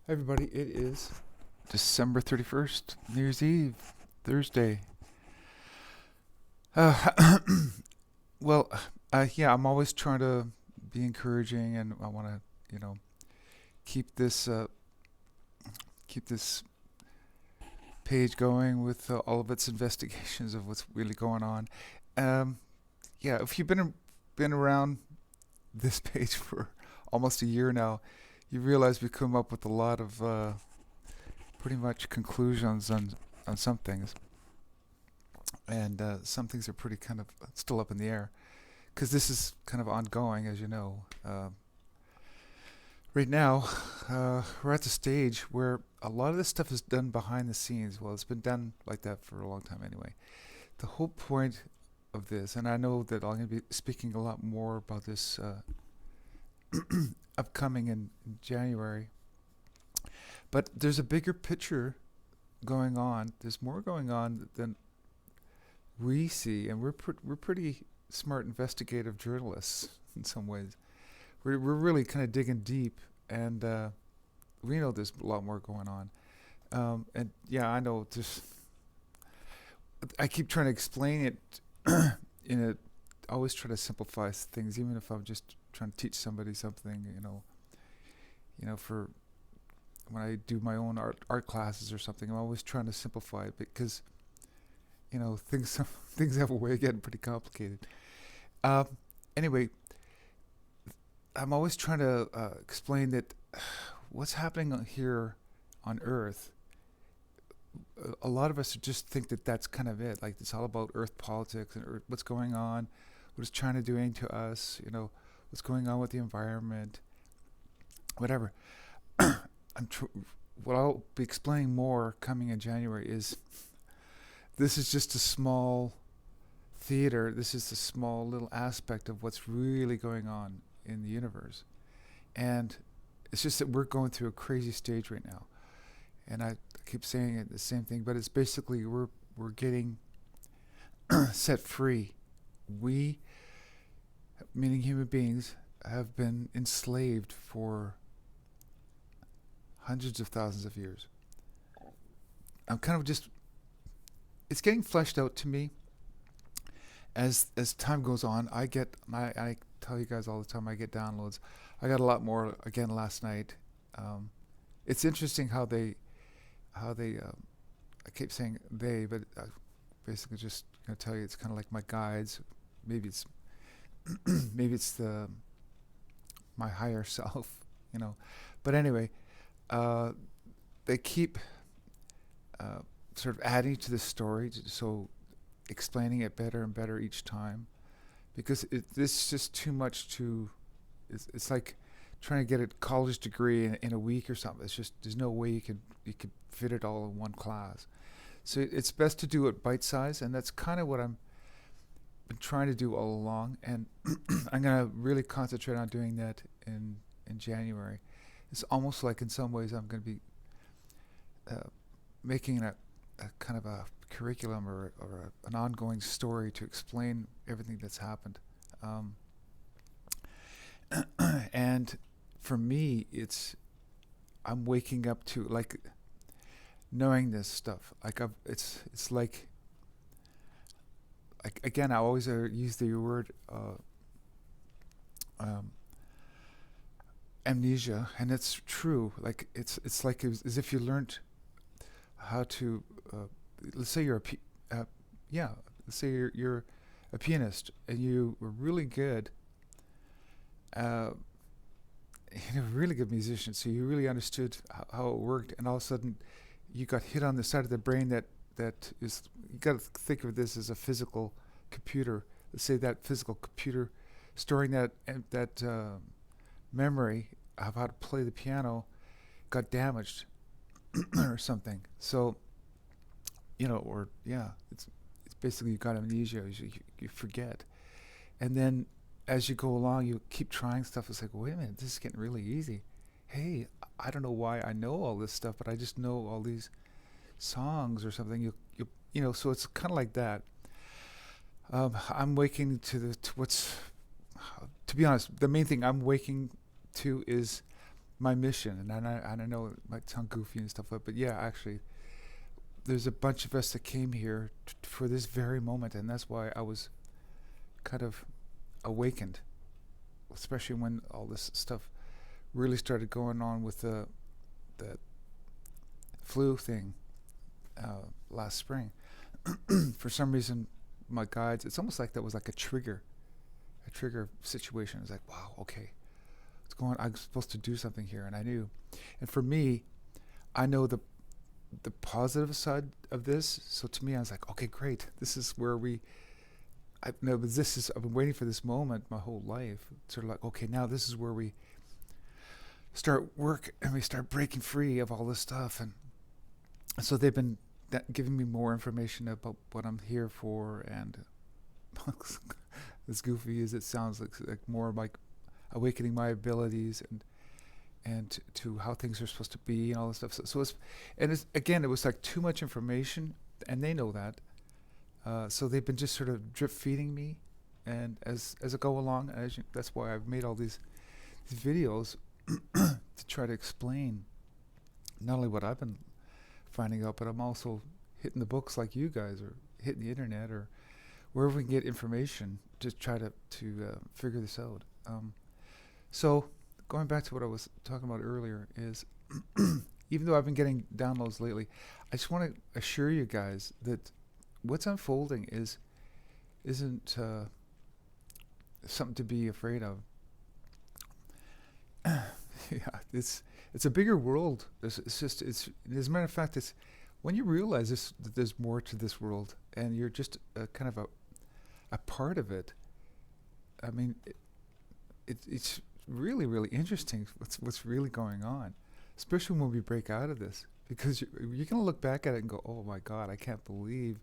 Hi everybody, it is December 31st, New Year's Eve, Thursday. Uh, well, yeah, I'm always trying to be encouraging, and I want to, you know, keep this keep this page going with all of its investigations of what's really going on. Um, yeah, if you've been around this page for almost a year now, you realize we come up with a lot of pretty much conclusions on some things, and some things are pretty kind of still up in the air because this is kind of ongoing, as you know. Right now, we're at the stage where a lot of this stuff is done behind the scenes. Well, it's been done like that for a long time anyway. The whole point of this, and I know that I'm going to be speaking a lot more about this upcoming in January, but there's a bigger picture going on. There's more going on than we see, and we're pretty smart investigative journalists in some ways. We're really kind of digging deep, and we know there's a lot more going on. And yeah, I know. Just I keep trying to explain it in a. I always try to simplify things, even if I'm just trying to teach somebody something. For when I do my own art classes or something, I'm always trying to simplify it because things things have a way of getting pretty complicated. Um, anyway, I'm always trying to explain that what's happening here on Earth. A lot of us just think that that's kind of it. Like it's all about Earth politics and Earth, what's going on, what is China doing to us. What's going on with the environment, whatever. What I'll be explaining more coming in January is this is just a small theater. This is a small little aspect of what's really going on in the universe. And it's just that we're going through a crazy stage right now. And I keep saying it the same thing, but it's basically we're getting set free. We, meaning human beings, have been enslaved for hundreds of thousands of years. I'm kind of just it's getting fleshed out to me as time goes on. I tell you guys all the time I get downloads. I got a lot more again last night. It's interesting how they I keep saying they, but I basically just gonna tell you it's kind of like my guides. Maybe it's maybe it's the my higher self. But anyway, uh, they keep uh, sort of adding to the story, so explaining it better and better each time, because this is just too much to. It's like trying to get a college degree in a week or something. It's just there's no way you could fit it all in one class. So it's best to do it bite size, and that's kind of what I'm been trying to do all along. And I'm gonna really concentrate on doing that in January. It's almost like in some ways I'm gonna be uh, making a kind of a curriculum or an ongoing story to explain everything that's happened. Um, and for me, I'm waking up to like knowing this stuff. It's like again, I always use the word um, amnesia, and it's true. Like it's like as if you learned how to. Let's say yeah. Let's say you're a pianist and you were really good. Uh, you're a really good musician, so you really understood how it worked, and all of a sudden, you got hit on the side of the brain that is. You got to think of this as a physical computer. Let's say that physical computer storing that memory of how to play the piano got damaged or something. So or yeah, it's basically you got amnesia. You forget, and then as you go along, you keep trying stuff. It's like, wait a minute, this is getting really easy. Hey, I don't know why I know all this stuff, but I just know all these songs or something. So it's kind of like that. I'm waking to what's, to be honest, the main thing I'm waking to is my mission. And I don't know, it might sound goofy and stuff, but yeah, actually, there's a bunch of us that came here for this very moment, and that's why I was kind of awakened, especially when all this stuff really started going on with the flu thing last spring. For some reason, my guides, it's almost like that was like a trigger situation. It's like, wow, okay, what's going on? I'm supposed to do something here, and I knew. And for me, I know the positive side of this. So to me, I was like, okay, great. This is where I've been waiting for this moment my whole life. Sort of like, okay, now this is where we start work and we start breaking free of all this stuff. And so they've been giving me more information about what I'm here for, and as goofy as it sounds, like more like awakening my abilities and to how things are supposed to be and all this stuff. So it was like too much information, and they know that. So they've been just sort of drip feeding me, and as I go along, that's why I've made all these videos to try to explain not only what I've been finding out, but I'm also hitting the books like you guys, or hitting the internet, or wherever we can get information to try to figure this out. So going back to what I was talking about earlier is, even though I've been getting downloads lately, I just want to assure you guys that what's unfolding isn't something to be afraid of. Yeah, it's a bigger world. It's as a matter of fact, it's when you realize that there's more to this world, and you're just kind of a part of it. I mean, it's really, really interesting what's really going on, especially when we break out of this, because you're going to look back at it and go, oh my God, I can't believe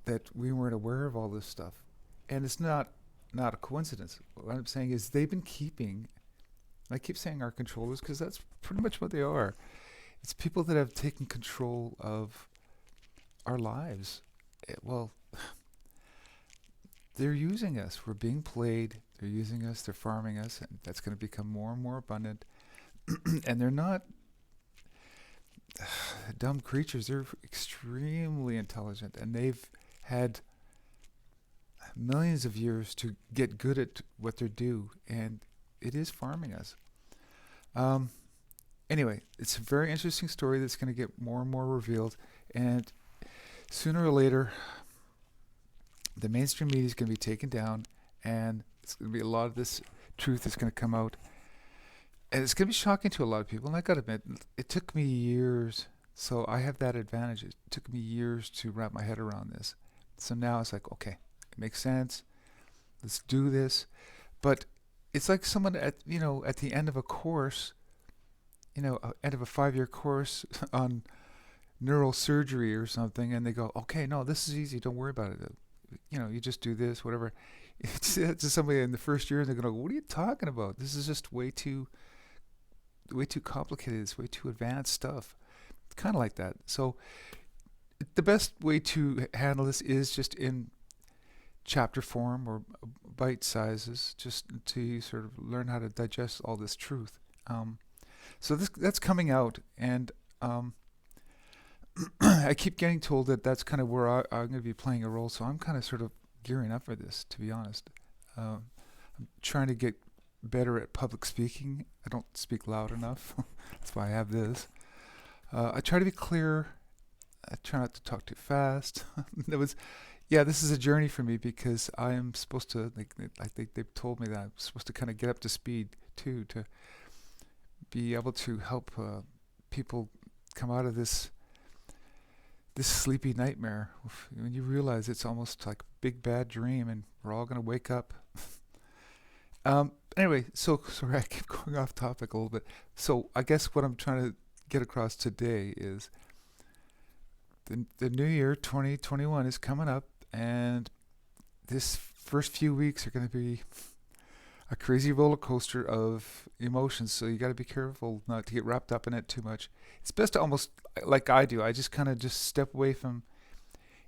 that we weren't aware of all this stuff. And it's not a coincidence. What I'm saying is they've been keeping, I keep saying our controllers because that's pretty much what they are. It's people that have taken control of our lives. Well, they're using us. We're being played. They're using us. They're farming us. And that's going to become more and more abundant. And they're not dumb creatures. They're extremely intelligent. And they've had millions of years to get good at what they do. And it is farming us. Anyway, it's a very interesting story that's going to get more and more revealed. And sooner or later, the mainstream media is going to be taken down, and it's going to be a lot of this truth that's going to come out. And it's going to be shocking to a lot of people. And I got to admit, it took me years. So I have that advantage. It took me years to wrap my head around this. So now it's like, okay, it makes sense. Let's do this. But it's like someone at the end of a course, end of a 5-year course on neurosurgery or something, and they go, okay, no, this is easy. Don't worry about it. You just do this, whatever. It's to somebody in the first year, and they're going to go, what are you talking about? This is just way too complicated. It's way too advanced stuff. It's kind of like that. So the best way to handle this is just in chapter form or bite sizes, just to sort of learn how to digest all this truth. So that's coming out, and I keep getting told that that's kind of where I'm going to be playing a role. So I'm kind of sort of gearing up for this, to be honest. I'm trying to get better at public speaking. I don't speak loud enough. That's why I have this. I try to be clear. I try not to talk too fast. This is a journey for me, because I am supposed to, I think they've told me that I'm supposed to kind of get up to speed too, to be able to help people come out of this sleepy nightmare. When you realize it's almost like a big bad dream, and we're all going to wake up. Anyway, so sorry, I keep going off topic a little bit. So I guess what I'm trying to get across today is the new year 2021 is coming up, and this first few weeks are going to be a crazy roller coaster of emotions. So you got to be careful not to get wrapped up in it too much. It's best to almost, like I do, I just kind of just step away from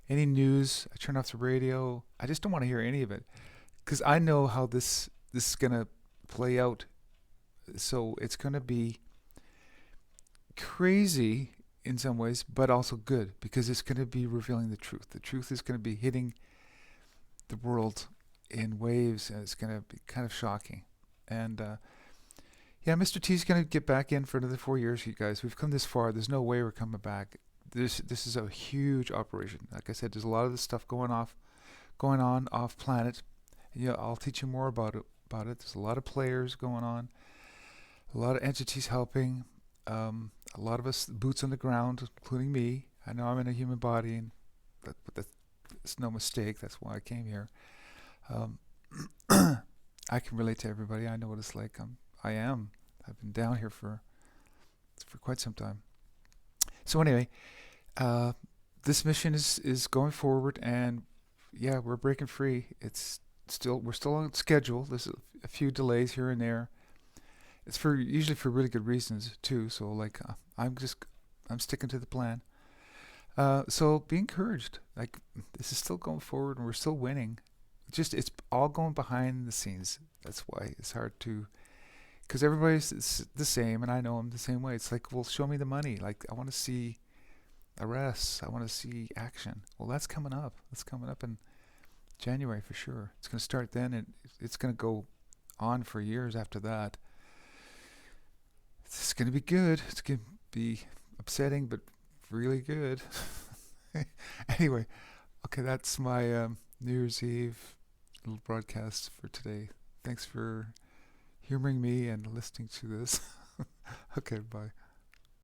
any news. I turn off the radio. I just don't want to hear any of it, because I know how this is going to play out So it's going to be crazy in some ways, but also good because it's going to be revealing the truth. The truth is going to be hitting the world in waves, and it's going to be kind of shocking. And yeah, Mr. T's going to get back in for another 4 years, you guys. We've come this far. There's no way we're coming back. This is a huge operation. Like I said, there's a lot of this stuff going on off planet. Yeah, I'll teach you more about it. There's a lot of players going on, a lot of entities helping, a lot of us boots on the ground, including me. I know I'm in a human body, and it's no mistake. That's why I came here. Um, I can relate to everybody. I know what it's like. I am. I've been down here for quite some time. So anyway, uh, this mission is going forward, and yeah, we're breaking free. We're still on schedule. There's a few delays here and there. It's for usually for really good reasons too. So like I'm sticking to the plan. So be encouraged. Like this is still going forward, and we're still winning. Just it's all going behind the scenes. That's why it's hard to, because everybody's the same, and I know I'm the same way. It's like, well, show me the money. Like I want to see arrests. I want to see action. Well, that's coming up. That's coming up in January for sure. It's going to start then, and it's going to go on for years after that. It's going to be good. It's going to be upsetting, but really good. Anyway, okay, that's my New Year's Eve little broadcast for today. Thanks for humoring me and listening to this. Okay, bye.